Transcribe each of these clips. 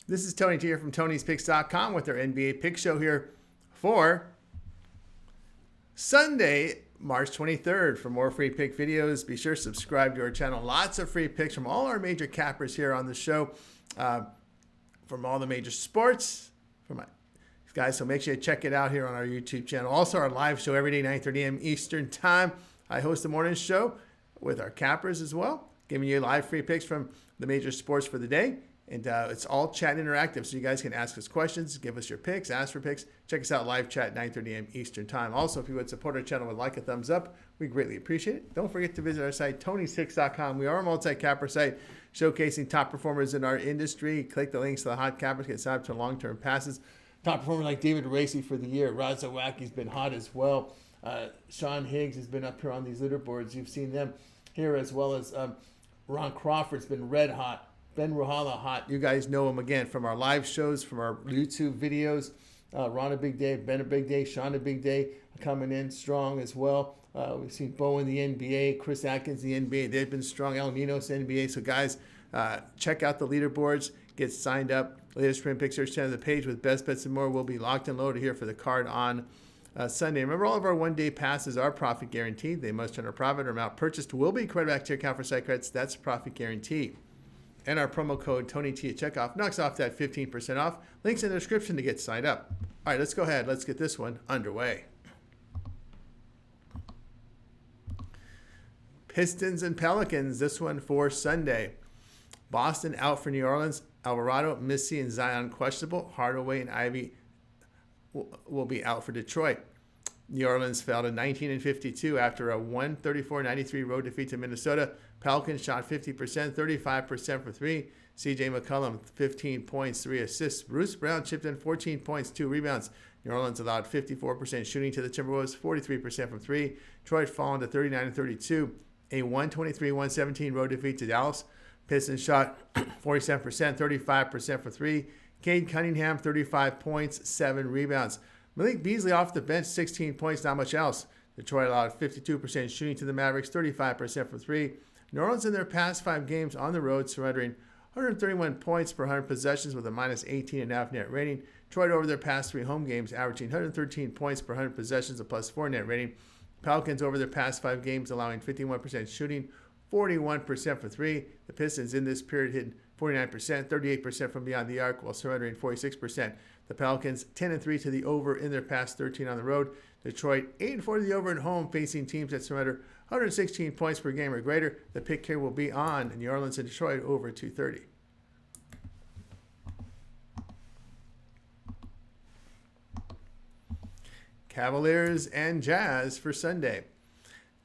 This is Tony T here from Tony'sPicks.com with our NBA Pick Show here for Sunday, March 23rd. For more free pick videos, be sure to subscribe to our channel. Lots of free picks from all our major cappers here on the show, from all the major sports, from my guys. So make sure you check it out here on our YouTube channel. Also, our live show every day, 9:30 a.m. Eastern Time. I host the morning show with our cappers as well, giving you live free picks from the major sports for the day. And it's all chat interactive, so you guys can ask us questions, give us your picks, ask for picks. Check us out live chat, 9:30 a.m. Eastern Time. Also, if you would support our channel with like a thumbs up, we greatly appreciate it. Don't forget to visit our site, Tony'sPicks.com. We are a multi-capper site showcasing top performers in our industry. Click the links to the hot cappers, get signed up to long-term passes. Top performers like David Racy for the year. Rod Zawacki's been hot as well. Sean Higgs has been up here on these leaderboards. You've seen them here, as well as Ron Crawford's been red hot. Ben Rahala hot. You guys know him again from our live shows, from our YouTube videos. Ron a big day, Ben a big day, Sean a big day coming in strong as well. We've seen Bo in the NBA, Chris Atkins in the NBA. They've been strong. El Ninos in the NBA. So guys, check out the leaderboards. Get signed up. Latest print pick search channel, the page with best bets and more will be locked and loaded here for the card on Sunday. Remember, all of our one-day passes are profit guaranteed. They must turn a profit or amount purchased will be credited back to your account for site credits. That's profit guarantee. And our promo code TonyT at checkoff knocks off that 15% off. Links in the description to get signed up. All right, let's go ahead. Let's get this one underway. Pistons and Pelicans, this one for Sunday. Boston out for New Orleans. Alvarado, Missy, and Zion questionable. Hardaway and Ivy will be out for Detroit. New Orleans fell to 19-52 after a 134-93 road defeat to Minnesota. Pelicans shot 50%, 35% for three. C.J. McCollum, 15 points, 3 assists. Bruce Brown chipped in 14 points, 2 rebounds. New Orleans allowed 54% shooting to the Timberwolves, 43% from three. Detroit fallen to 39-32. A 123-117 road defeat to Dallas. Pistons shot 47%, 35% for three. Cade Cunningham, 35 points, 7 rebounds. Malik Beasley off the bench, 16 points, not much else. Detroit allowed 52% shooting to the Mavericks, 35% for three. New Orleans in their past 5 games on the road, surrendering 131 points per 100 possessions with a minus 18.5 net rating. Detroit over their past 3 home games, averaging 113 points per 100 possessions, a plus 4 net rating. Pelicans over their past 5 games, allowing 51% shooting, 41% for three. The Pistons in this period hit 49%, 38% from beyond the arc, while surrendering 46%. The Pelicans 10-3 to the over in their past 13 on the road. Detroit 8-4 to the over at home, facing teams that surrender 116 points per game or greater. The pick here will be on New Orleans and Detroit over 230. Cavaliers and Jazz for Sunday.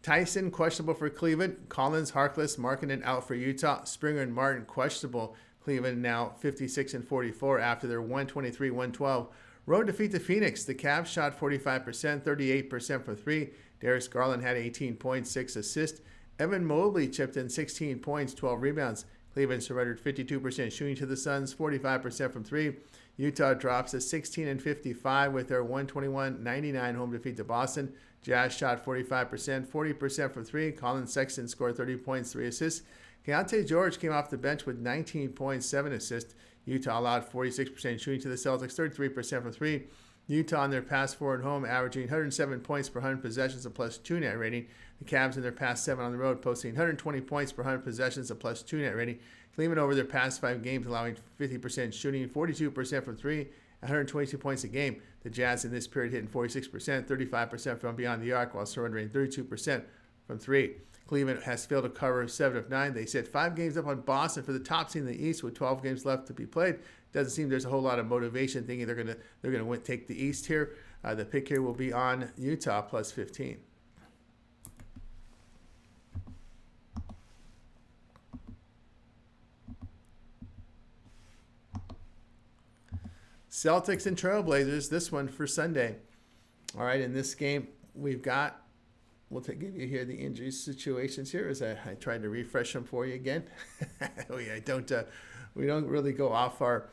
Tyson questionable for Cleveland. Collins, Harkless, Markkanen out for Utah. Springer and Martin questionable. Cleveland now 56-44 after their 123-112 road defeat to Phoenix. The Cavs shot 45%, 38% for three. Darius Garland had 18 points, 6 assists. Evan Mobley chipped in 16 points, 12 rebounds. Cleveland surrendered 52% shooting to the Suns, 45% from three. Utah drops to 16-55 with their 121-99 home defeat to Boston. Jazz shot 45%, 40% from three. Colin Sexton scored 30 points, 3 assists. Keontae George came off the bench with 19 points, 7 assists. Utah allowed 46% shooting to the Celtics, 33% from three. Utah in their past 4 at home, averaging 107 points per 100 possessions, a plus 2 net rating. The Cavs in their past 7 on the road, posting 120 points per 100 possessions, a plus 2 net rating. Cleveland over their past 5 games, allowing 50% shooting, 42% from three, 122 points a game. The Jazz in this period hitting 46%, 35% from beyond the arc, while surrendering 32% from three. Cleveland has failed to cover 7 of 9. They set 5 games up on Boston for the top seed in the East with 12 games left to be played. Doesn't seem there's a whole lot of motivation thinking they're gonna take the East here. The pick here will be on Utah plus 15. Celtics and Trailblazers, this one for Sunday. All right, in this game, we've got, we'll give you here the injury situations here as I tried to refresh them for you again. We don't really go off our,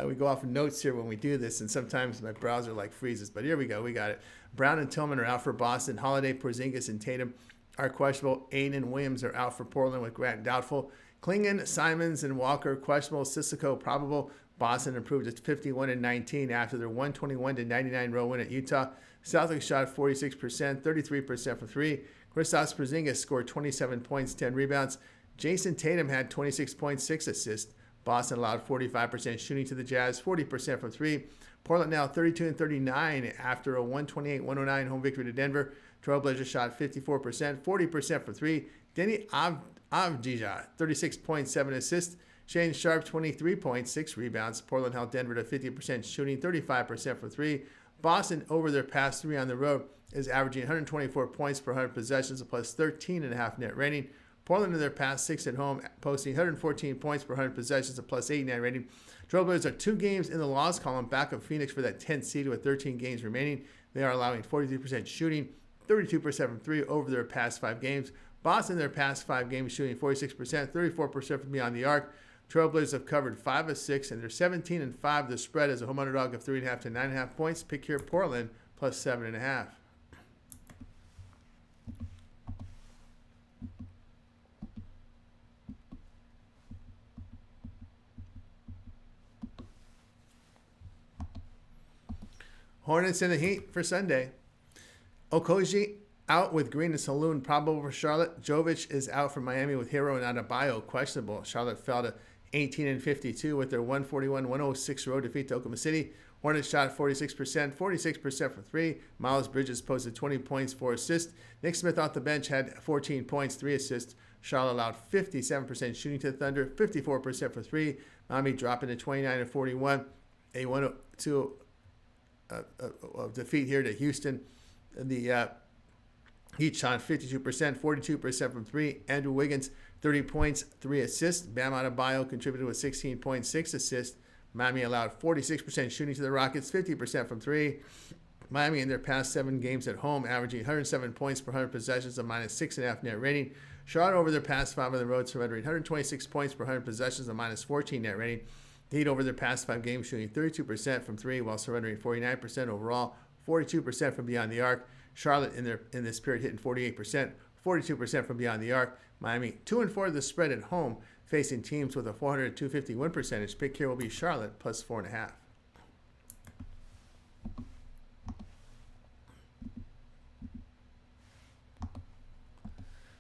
we go off notes here when we do this, and sometimes my browser like freezes, but here we go, we got it. Brown and Tillman are out for Boston. Holiday, Porzingis, and Tatum are questionable. Aiden and Williams are out for Portland with Grant doubtful. Klingon, Simons, and Walker questionable. Sissoko probable. Boston improved to 51-19 after their 121-99 road win at Utah. Celtics shot 46%, 33% from three. Kristaps Porzingis scored 27 points, 10 rebounds. Jason Tatum had 26.6 assists. Boston allowed 45% shooting to the Jazz, 40% from three. Portland now 32-39 after a 128-109 home victory to Denver. Trailblazers shot 54%, 40% from three. Denny Avdija, 36.7 assists. Shane Sharp, 23.6 rebounds. Portland held Denver to 50% shooting, 35% from three. Boston, over their past three on the road, is averaging 124 points per 100 possessions, a plus 13.5 net rating. Portland, in their past six at home, posting 114 points per 100 possessions, a plus 8 net rating. Trailblazers are 2 games in the loss column, back of Phoenix for that 10th seed with 13 games remaining. They are allowing 43% shooting, 32% from three over their past 5 games. Boston, their past 5 games, shooting 46%, 34% from beyond the arc. Trailblazers have covered 5 of 6, and they're 17-5. The spread is a home underdog of 3.5 to 9.5 points. Pick here Portland plus 7.5. Hornets in the Heat for Sunday. Okogie out with Green and Saloon probable for Charlotte. Jovic is out for Miami with Hero and Adebayo questionable. Charlotte fell to 18-52 with their 141-106 road defeat to Oklahoma City. Hornets shot 46%, 46% from three. Miles Bridges posted 20 points, 4 assists. Nick Smith off the bench had 14 points, 3 assists. Charlotte allowed 57% shooting to the Thunder, 54% for three. Miami dropping to 29-41. A 102 defeat here to Houston. The Heat shot 52%, 42% from three. Andrew Wiggins, 30 points, 3 assists. Bam Adebayo contributed with 16.6 assists. Miami allowed 46% shooting to the Rockets, 50% from three. Miami, in their past 7 games at home, averaging 107 points per 100 possessions, a minus 6.5 net rating. Charlotte, over their past 5 on the road, surrendering 126 points per 100 possessions, a minus 14 net rating. The Heat, over their past 5 games, shooting 32% from three while surrendering 49% overall, 42% from beyond the arc. Charlotte, in this period, hitting 48%, 42% from beyond the arc. Miami 2-4 the spread at home, facing teams with a 400-250 win percentage. Pick here will be Charlotte plus 4.5.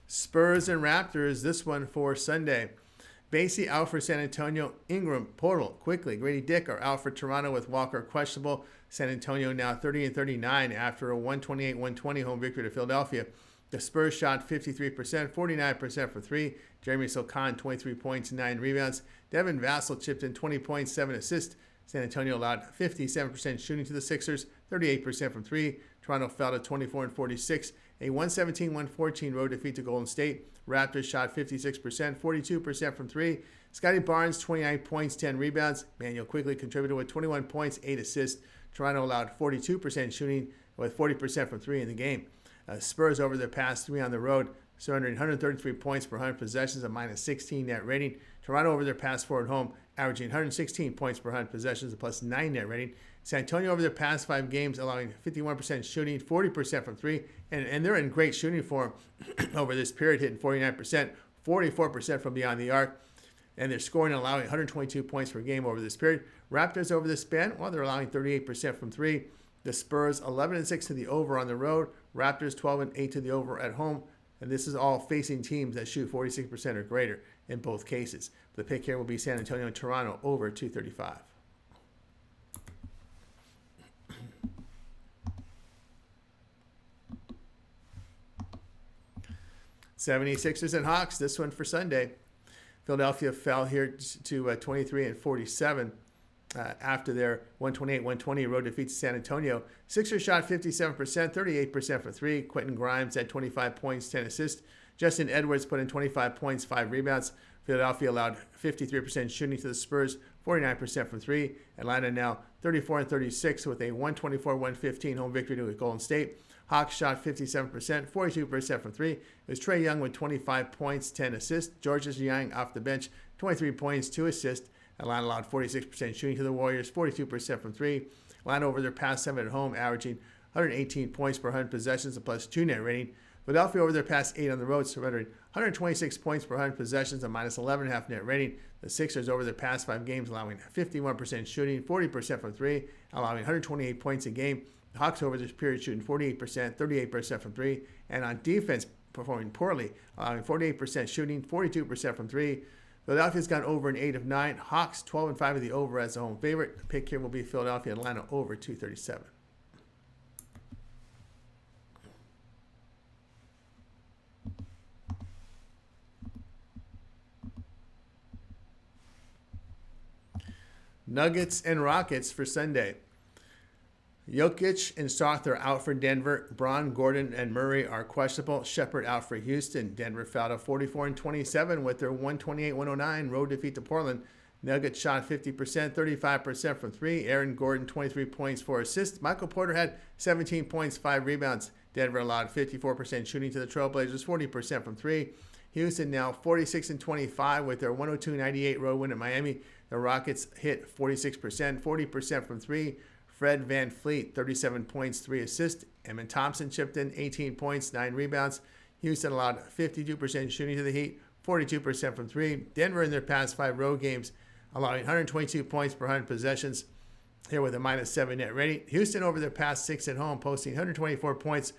Spurs and Raptors, this one for Sunday. Basie out for San Antonio. Ingram, Portal, quickly. Grady Dick are out for Toronto with Walker questionable. San Antonio now 30-39 after a 128-120 home victory to Philadelphia. The Spurs shot 53%, 49% for three. Jeremy Sokan, 23 points, 9 rebounds. Devin Vassell chipped in 20 points, 7 assists. San Antonio allowed 57% shooting to the Sixers, 38% from three. Toronto fell to 24-46. A 117-114 road defeat to Golden State. Raptors shot 56%, 42% from three. Scotty Barnes, 29 points, 10 rebounds. Manuel Quigley contributed with 21 points, 8 assists. Toronto allowed 42% shooting with 40% from three in the game. Spurs, over their past 3 on the road, surrendering 133 points per 100 possessions, a minus 16 net rating. Toronto, over their past 4 at home, averaging 116 points per 100 possessions, a plus 9 net rating. San Antonio, over their past 5 games, allowing 51% shooting, 40% from three, and they're in great shooting form over this period, hitting 49%, 44% from beyond the arc, and they're scoring and allowing 122 points per game over this period. Raptors, over this span, well, they're allowing 38% from three. The Spurs 11-6 to the over on the road. Raptors 12-8 to the over at home. And this is all facing teams that shoot 46% or greater in both cases. The pick here will be San Antonio and Toronto over 235. '76ers and Hawks, this one for Sunday. Philadelphia fell here to 23-47 after their 128-120 road defeat to San Antonio. Sixers shot 57%, 38% for three. Quentin Grimes had 25 points, 10 assists. Justin Edwards put in 25 points, 5 rebounds. Philadelphia allowed 53% shooting to the Spurs, 49% from three. Atlanta now 34-36 with a 124-115 home victory to Golden State. Hawks shot 57%, 42% from three. It was Trae Young with 25 points, 10 assists. Georges Niang off the bench, 23 points, 2 assists. Atlanta allowed 46% shooting to the Warriors, 42% from three. Atlanta, over their past 7 at home, averaging 118 points per 100 possessions, a plus 2 net rating. Philadelphia over their past 8 on the road, surrendering 126 points per 100 possessions, a minus 11.5 net rating. The Sixers over their past 5 games, allowing 51% shooting, 40% from 3, allowing 128 points a game. The Hawks over this period shooting 48%, 38% from 3, and on defense performing poorly, allowing 48% shooting, 42% from 3. Philadelphia's gone over in 8 of 9. Hawks 12-5 of the over as the home favorite. The pick here will be Philadelphia Atlanta over 237. Nuggets and Rockets for Sunday. Jokic and Soth are out for Denver. Braun, Gordon, and Murray are questionable. Shepard out for Houston. Denver fouled out 44-27 with their 128-109 road defeat to Portland. Nuggets shot 50%, 35% from 3. Aaron Gordon, 23 points, 4 assists. Michael Porter had 17 points, 5 rebounds. Denver allowed 54% shooting to the Trailblazers, 40% from 3. Houston now 46-25 with their 102-98 road win at Miami. The Rockets hit 46%, 40% from 3. Fred VanVleet, 37 points, 3 assists. Eamon Thompson chipped in 18 points, 9 rebounds. Houston allowed 52% shooting to the Heat, 42% from 3. Denver in their past 5 road games, allowing 122 points per 100 possessions, here with a minus 7 net rating. Houston over their past 6 at home, posting 124 points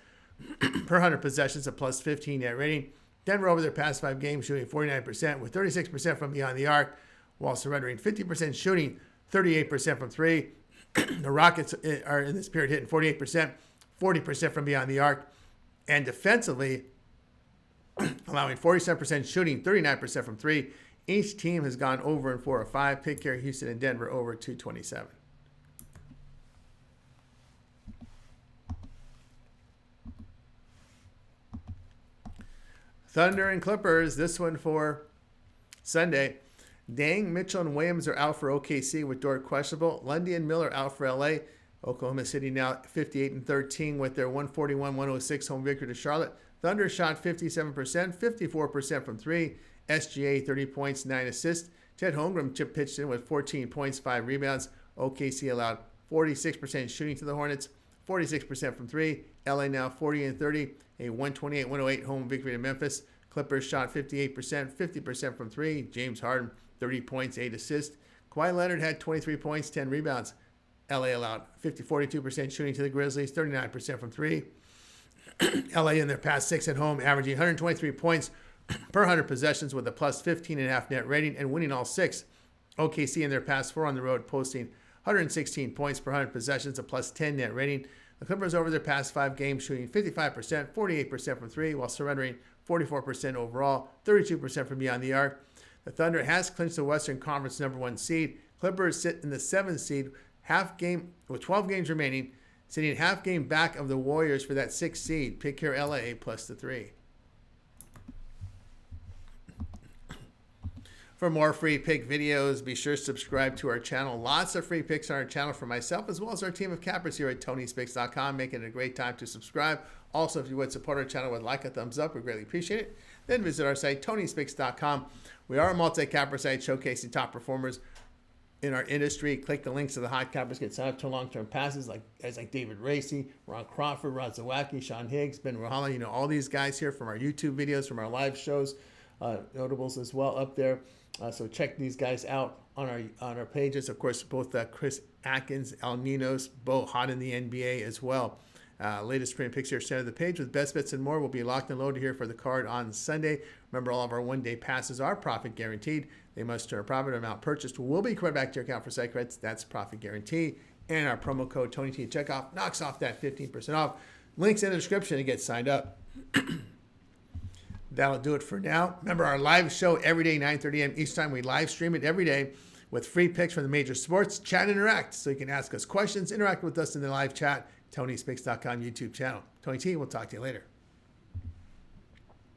per 100 possessions, a plus 15 net rating. Denver over their past 5 games, shooting 49% with 36% from beyond the arc, while surrendering 50% shooting, 38% from 3. The Rockets are in this period hitting 48%, 40% from beyond the arc, and defensively allowing 47% shooting, 39% from 3. Each team has gone over in 4 or 5. Pick here, Houston and Denver over 227. Thunder and Clippers, this one for Sunday. Dang, Mitchell, and Williams are out for OKC with Dort questionable. Lundy and Miller out for LA. Oklahoma City now 58-13 with their 141-106 home victory to Charlotte. Thunder shot 57%, 54% from 3. SGA 30 points, 9 assists. Chet Holmgren pitched in with 14 points, 5 rebounds. OKC allowed 46% shooting to the Hornets, 46% from 3. LA now 40-30, a 128-108 home victory to Memphis. Clippers shot 58%, 50% from 3. James Harden 30 points, 8 assists. Kawhi Leonard had 23 points, 10 rebounds. LA allowed 42% shooting to the Grizzlies, 39% from 3. LA in their past 6 at home, averaging 123 points per 100 possessions with a plus 15.5 net rating and winning all 6. OKC in their past 4 on the road, posting 116 points per 100 possessions, a plus 10 net rating. The Clippers over their past 5 games, shooting 55%, 48% from 3, while surrendering 44% overall, 32% from beyond the arc. The Thunder has clinched the Western Conference #1 seed. Clippers sit in the 7th seed, half game with 12 games remaining, sitting half game back of the Warriors for that 6th seed. Pick here LA plus the 3. For more free pick videos, be sure to subscribe to our channel. Lots of free picks on our channel for myself as well as our team of cappers here at TonySpicks.com, making it a great time to subscribe. Also, if you would support our channel with like, a thumbs up, we greatly appreciate it. Then visit our site, TonySpicks.com. We are a multi-capper site showcasing top performers in our industry. Click the links to the hot cappers, get signed up to long-term passes like guys like David Racy, Ron Crawford, Rod Zawacki, Sean Higgs, Ben Rahala. You know, all these guys here from our YouTube videos, from our live shows, notables as well up there. So check these guys out on our pages. Of course, both Chris Atkins, Al Ninos, both hot in the NBA as well. Latest print picks here center of the page with best bets and more will be locked and loaded here for the card on Sunday. Remember, all of our one-day passes are profit guaranteed. They must turn a profit amount purchased will be credited back to your account for site credits. That's profit guarantee. And our promo code TonyT at checkout knocks off that 15% off. Links in the description to get signed up. That'll do it for now. Remember our live show every day, 9:30 a.m. each time. We live stream it every day with free picks from the major sports. Chat and interact. So you can ask us questions, interact with us in the live chat. TonySpicks.com YouTube channel. Tony T, we'll talk to you later.